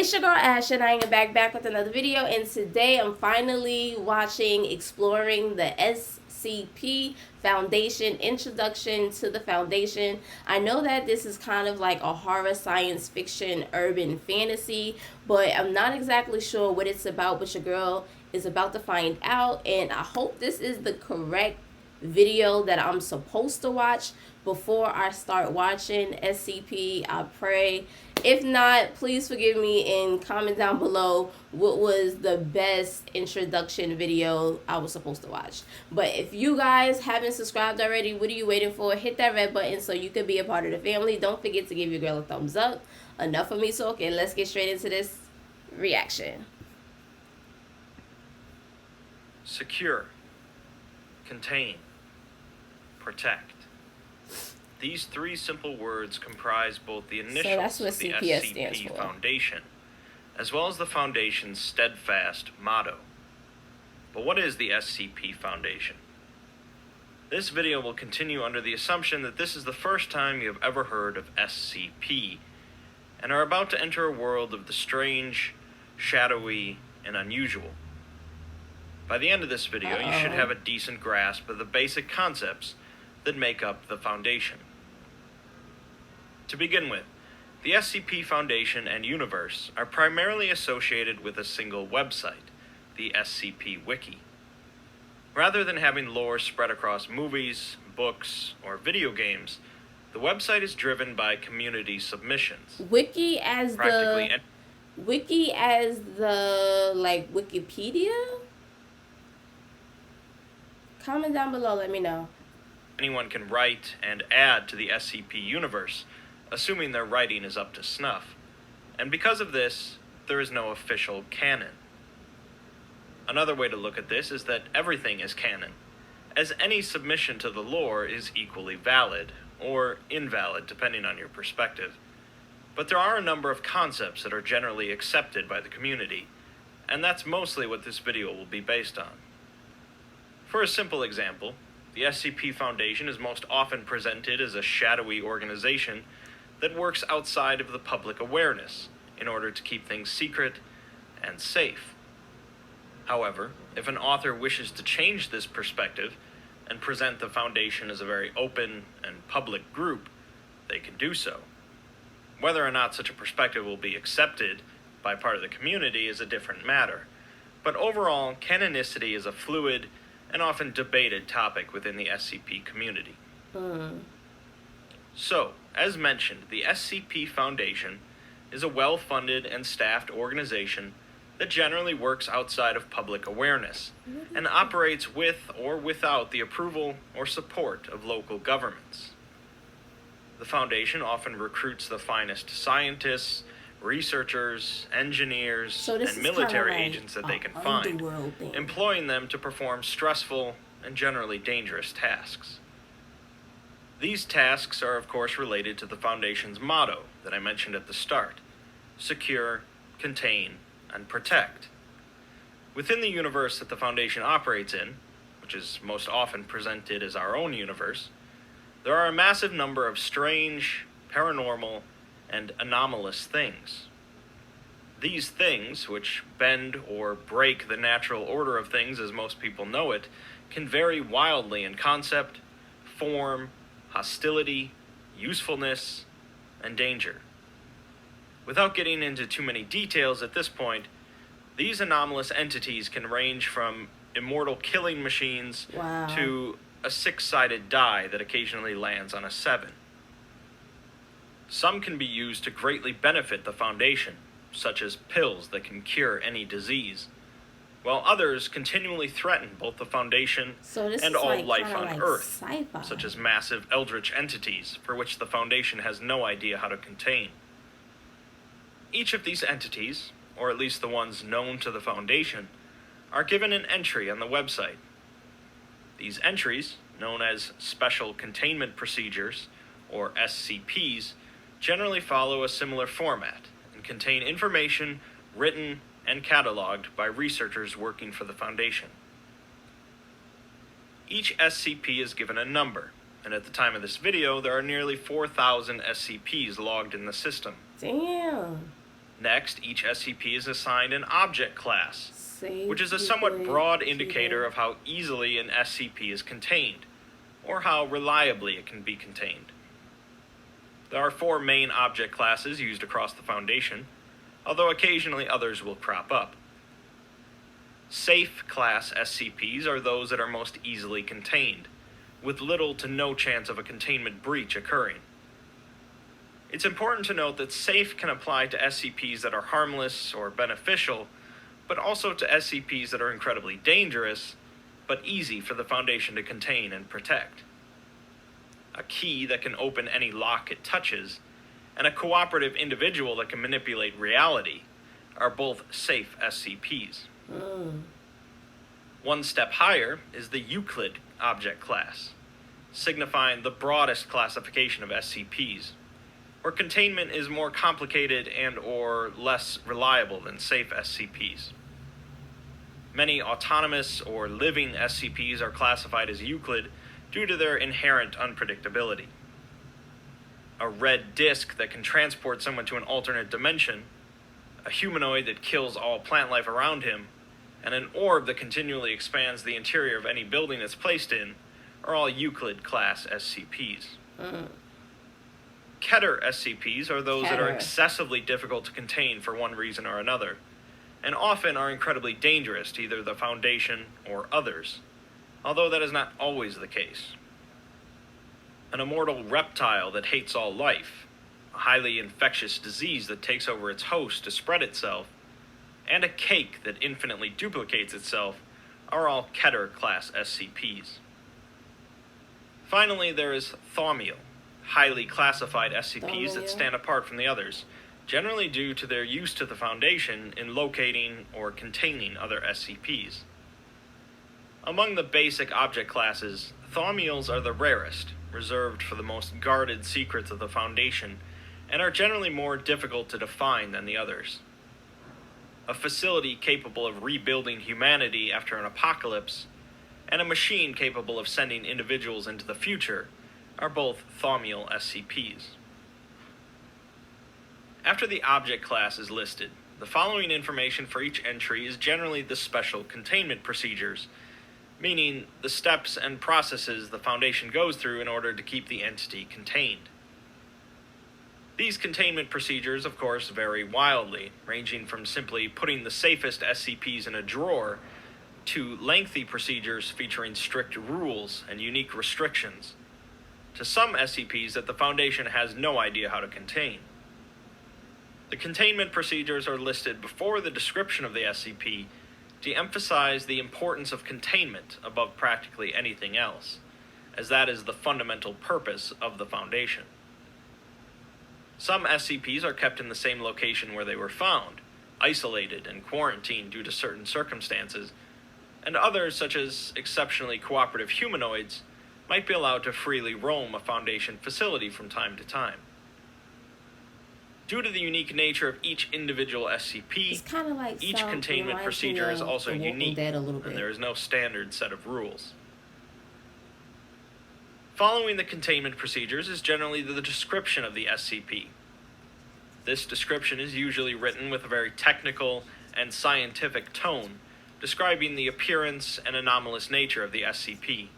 It's your girl Ash, and I am back with another video, and today I'm finally exploring the SCP Foundation, Introduction to the Foundation. I know that this is kind of like a horror, science fiction, urban fantasy, but I'm not exactly sure what it's about, but your girl is about to find out, and I hope this is the correct video that I'm supposed to watch before I start watching SCP. I pray. If not, please forgive me and comment down below what was the best introduction video I was supposed to watch. But if you guys haven't subscribed already, what are you waiting for? Hit that red button so you can be a part of the family. Don't forget to give your girl a thumbs up. Enough of me talking. Let's get straight into this reaction. Secure, contain, protect. These three simple words comprise both the initials of the SCP Foundation, as well as the Foundation's steadfast motto. But what is the SCP Foundation? This video will continue under the assumption that this is the first time you have ever heard of SCP, and are about to enter a world of the strange, shadowy, and unusual. By the end of this video, you should have a decent grasp of the basic concepts that make up the Foundation. To begin with, the SCP Foundation and universe are primarily associated with a single website, the SCP Wiki. Rather than having lore spread across movies, books, or video games, the website is driven by community submissions. Wiki as the like Wikipedia? Comment down below, let me know. Anyone can write and add to the SCP universe, assuming their writing is up to snuff. And because of this, there is no official canon. Another way to look at this is that everything is canon, as any submission to the lore is equally valid, or invalid depending on your perspective. But there are a number of concepts that are generally accepted by the community, and that's mostly what this video will be based on. For a simple example, the SCP Foundation is most often presented as a shadowy organization that works outside of the public awareness in order to keep things secret and safe. However, if an author wishes to change this perspective and present the Foundation as a very open and public group, they can do so. Whether or not such a perspective will be accepted by part of the community is a different matter, but overall, canonicity is a fluid and often debated topic within the SCP community. So, as mentioned, the SCP Foundation is a well-funded and staffed organization that generally works outside of public awareness and operates with or without the approval or support of local governments. The Foundation often recruits the finest scientists, researchers, engineers, and military agents that they can find, employing them to perform stressful and generally dangerous tasks. These tasks are of course related to the Foundation's motto that I mentioned at the start: secure, contain, and protect. Within the universe that the Foundation operates in, which is most often presented as our own universe, there are a massive number of strange, paranormal, and anomalous things. These things, which bend or break the natural order of things as most people know it, can vary wildly in concept, form, hostility, usefulness, and danger. Without getting into too many details at this point, these anomalous entities can range from immortal killing machines to a six-sided die that occasionally lands on a 7. Some can be used to greatly benefit the Foundation, such as pills that can cure any disease, while others continually threaten both the Foundation and all life on Earth, such as massive eldritch entities for which the Foundation has no idea how to contain. Each of these entities, or at least the ones known to the Foundation, are given an entry on the website. These entries, known as Special Containment Procedures, or SCPs, generally follow a similar format and contain information written and cataloged by researchers working for the Foundation. Each SCP is given a number, and at the time of this video, there are nearly 4,000 SCPs logged in the system. Damn. Next, each SCP is assigned an object class, Safe, which is a somewhat Euclid, broad indicator Keter. of how easily an SCP is contained, or how reliably it can be contained. There are 4 main object classes used across the Foundation, although occasionally others will crop up. Safe class SCPs are those that are most easily contained, with little to no chance of a containment breach occurring. It's important to note that safe can apply to SCPs that are harmless or beneficial, but also to SCPs that are incredibly dangerous, but easy for the Foundation to contain and protect. A key that can open any lock it touches, and a cooperative individual that can manipulate reality are both safe SCPs. One step higher is the Euclid object class, signifying the broadest classification of SCPs, where containment is more complicated and or less reliable than safe SCPs. Many autonomous or living SCPs are classified as Euclid due to their inherent unpredictability. A red disk that can transport someone to an alternate dimension, a humanoid that kills all plant life around him, and an orb that continually expands the interior of any building it's placed in are all Euclid class SCPs. Keter SCPs are those that are Keter. excessively difficult to contain for one reason or another, and often are incredibly dangerous to either the Foundation or others, although that is not always the case. An immortal reptile that hates all life, a highly infectious disease that takes over its host to spread itself, and a cake that infinitely duplicates itself are all Keter class SCPs. Finally, there is Thaumiel, highly classified SCPs that Thaumiel? stand apart from the others, generally due to their use to the Foundation in locating or containing other SCPs. Among the basic object classes, Thaumiels are the rarest, reserved for the most guarded secrets of the Foundation, and are generally more difficult to define than the others. A facility capable of rebuilding humanity after an apocalypse, and a machine capable of sending individuals into the future are both Thaumiel SCPs. After the object class is listed, the following information for each entry is generally the special containment procedures, meaning the steps and processes the Foundation goes through in order to keep the entity contained. These containment procedures, of course, vary wildly, ranging from simply putting the safest SCPs in a drawer to lengthy procedures featuring strict rules and unique restrictions, to some SCPs that the Foundation has no idea how to contain. The containment procedures are listed before the description of the SCP to emphasize the importance of containment above practically anything else, as that is the fundamental purpose of the Foundation. Some SCPs are kept in the same location where they were found, isolated and quarantined due to certain circumstances, and others, such as exceptionally cooperative humanoids, might be allowed to freely roam a Foundation facility from time to time. Due to the unique nature of each individual SCP, It's kind of like each containment procedure is also unique, Dead a little bit. and there is no standard set of rules. Following the containment procedures is generally the description of the SCP. This description is usually written with a very technical and scientific tone, describing the appearance and anomalous nature of the SCP.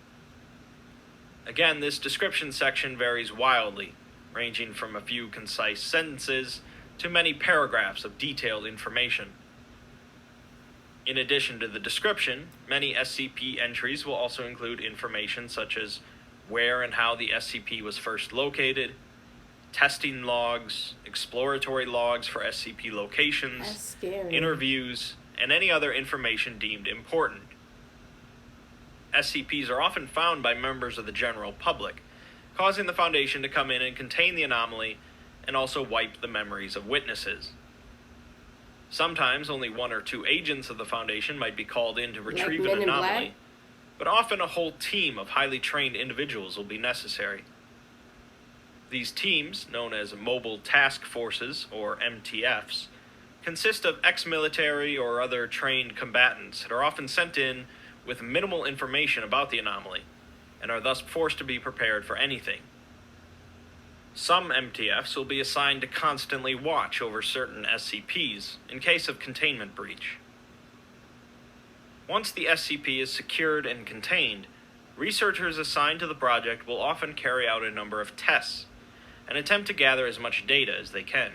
Again, this description section varies wildly, ranging from a few concise sentences to many paragraphs of detailed information. In addition to the description, many SCP entries will also include information such as where and how the SCP was first located, testing logs, exploratory logs for SCP locations, That's scary. interviews, and any other information deemed important. SCPs are often found by members of the general public, causing the Foundation to come in and contain the anomaly and also wipe the memories of witnesses. Sometimes only 1 or 2 agents of the Foundation might be called in to retrieve Men an in Black? anomaly, but often a whole team of highly trained individuals will be necessary. These teams, known as Mobile Task Forces, or MTFs, consist of ex-military or other trained combatants that are often sent in with minimal information about the anomaly, and are thus forced to be prepared for anything. Some MTFs will be assigned to constantly watch over certain SCPs in case of containment breach. Once the SCP is secured and contained, researchers assigned to the project will often carry out a number of tests and attempt to gather as much data as they can.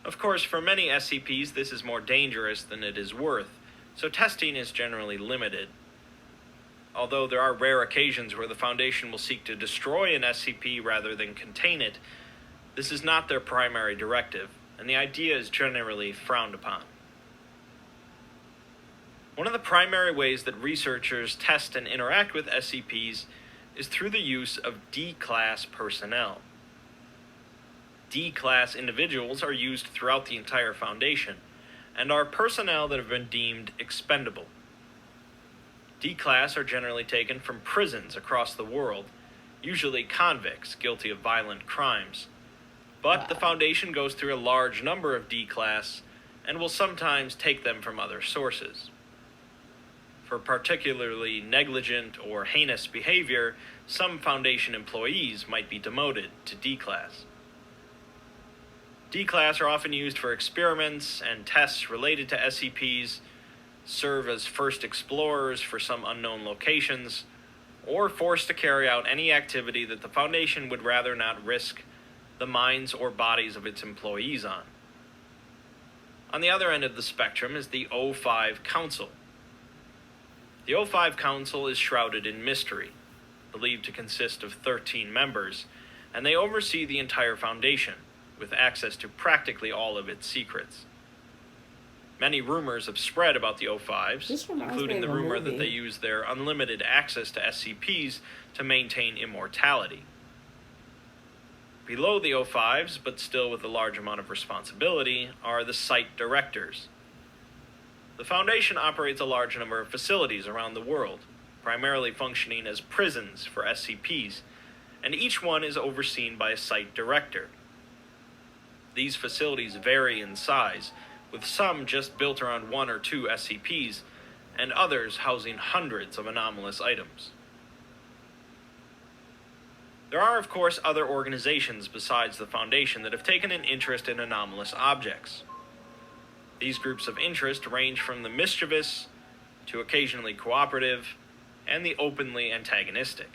Of course, for many SCPs, this is more dangerous than it is worth, so testing is generally limited. Although there are rare occasions where the Foundation will seek to destroy an SCP rather than contain it, this is not their primary directive, and the idea is generally frowned upon. One of the primary ways that researchers test and interact with SCPs is through the use of D-Class personnel. D-Class individuals are used throughout the entire Foundation, and are personnel that have been deemed expendable. D-Class are generally taken from prisons across the world, usually convicts guilty of violent crimes. But the Foundation goes through a large number of D-Class, and will sometimes take them from other sources. For particularly negligent or heinous behavior, some Foundation employees might be demoted to D-Class. D-Class are often used for experiments and tests related to SCPs, serve as first explorers for some unknown locations, or forced to carry out any activity that the Foundation would rather not risk the minds or bodies of its employees on. On the other end of the spectrum is the O5 Council. The O5 Council is shrouded in mystery, believed to consist of 13 members, and they oversee the entire Foundation, with access to practically all of its secrets. Many rumors have spread about the O5s, including the rumor that they use their unlimited access to SCPs to maintain immortality. Below the O5s, but still with a large amount of responsibility, are the Site Directors. The Foundation operates a large number of facilities around the world, primarily functioning as prisons for SCPs, and each one is overseen by a Site Director. These facilities vary in size, with some just built around 1 or 2 SCPs, and others housing hundreds of anomalous items. There are, of course, other organizations besides the Foundation that have taken an interest in anomalous objects. These groups of interest range from the mischievous to occasionally cooperative, and the openly antagonistic.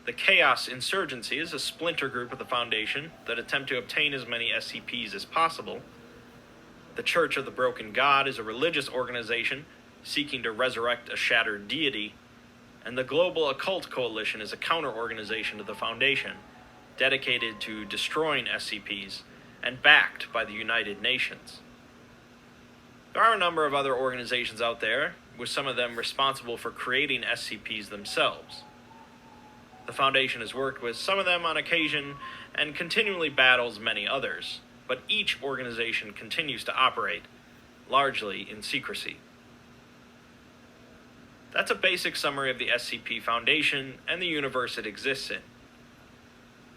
The Chaos Insurgency is a splinter group of the Foundation that attempt to obtain as many SCPs as possible. The Church of the Broken God is a religious organization seeking to resurrect a shattered deity, and the Global Occult Coalition is a counter-organization to the Foundation, dedicated to destroying SCPs and backed by the United Nations. There are a number of other organizations out there, with some of them responsible for creating SCPs themselves. The Foundation has worked with some of them on occasion and continually battles many others, but each organization continues to operate, largely in secrecy. That's a basic summary of the SCP Foundation and the universe it exists in.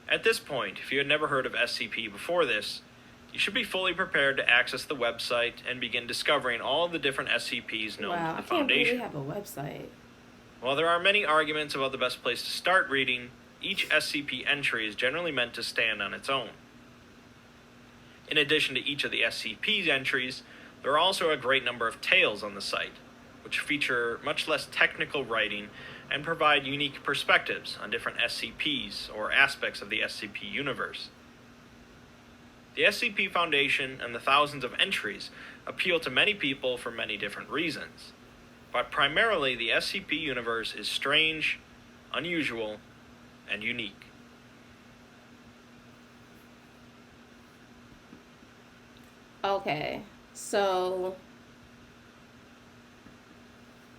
At this point, if you had never heard of SCP before this, you should be fully prepared to access the website and begin discovering all the different SCPs known to the Foundation. Wow, I can't believe we have a website. While there are many arguments about the best place to start reading, each SCP entry is generally meant to stand on its own. In addition to each of the SCP's entries, there are also a great number of tales on the site, which feature much less technical writing and provide unique perspectives on different SCPs or aspects of the SCP universe. The SCP Foundation and the thousands of entries appeal to many people for many different reasons, but primarily the SCP universe is strange, unusual, and unique. Okay, so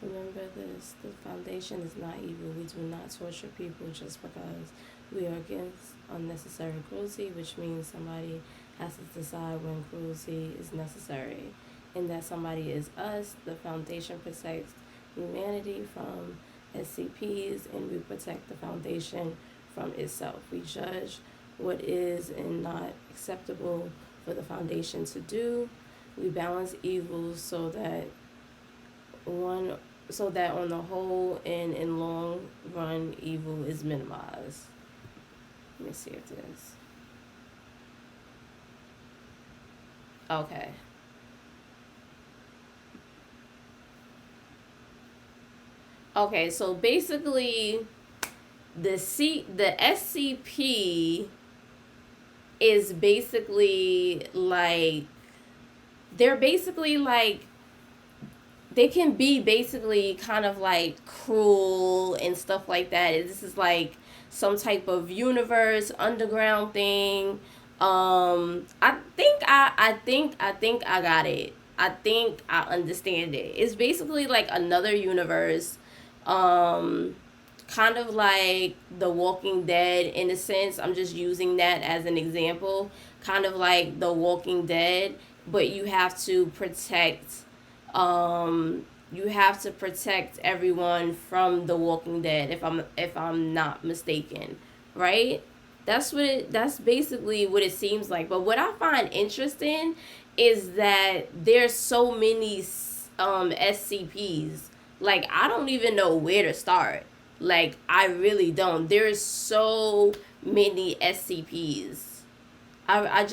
remember this, the Foundation is not evil. We do not torture people just because we are against unnecessary cruelty, which means somebody has to decide when cruelty is necessary. And that somebody is us. The Foundation protects humanity from SCPs, and we protect the Foundation from itself. We judge what is and not acceptable for the Foundation to do. We balance evils so that on the whole and in long run evil is minimized. Let me see if this. Okay. Okay, so basically the SCP is basically like, they're basically like, they can be basically kind of like cruel and stuff like that. This is like some type of universe underground thing. I think I got it. I think I understand it. It's basically like another universe, kind of like The Walking Dead in a sense. I'm just using that as an example. Kind of like The Walking Dead, but you have to protect, everyone from The Walking Dead, if I'm not mistaken, right? That's basically what it seems like. But what I find interesting is that there's so many SCPs. Like, I don't even know where to start. Like, I really don't. There's so many SCPs. I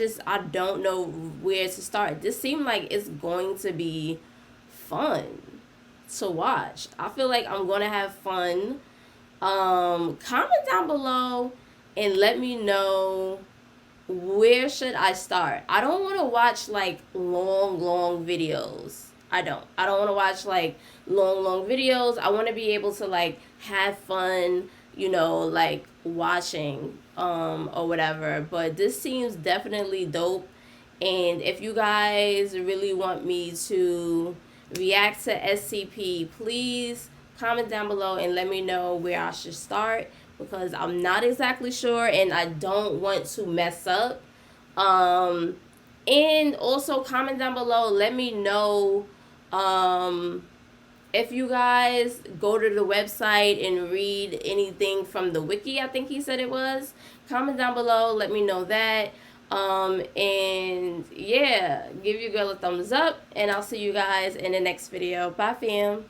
don't know where to start. This seemed like it's going to be fun to watch. I feel like I'm gonna have fun. Comment down below and let me know, where should I start. I don't want to watch like long videos. I don't want to watch like long videos. I want to be able to like have fun, like watching or whatever. But this seems definitely dope. And if you guys really want me to react to SCP, please comment down below and let me know where I should start, because I'm not exactly sure and I don't want to mess up. And also comment down below, let me know if you guys go to the website and read anything from the wiki, I think he said it was. Comment down below, let me know that. And yeah, give your girl a thumbs up, and I'll see you guys in the next video. Bye, fam.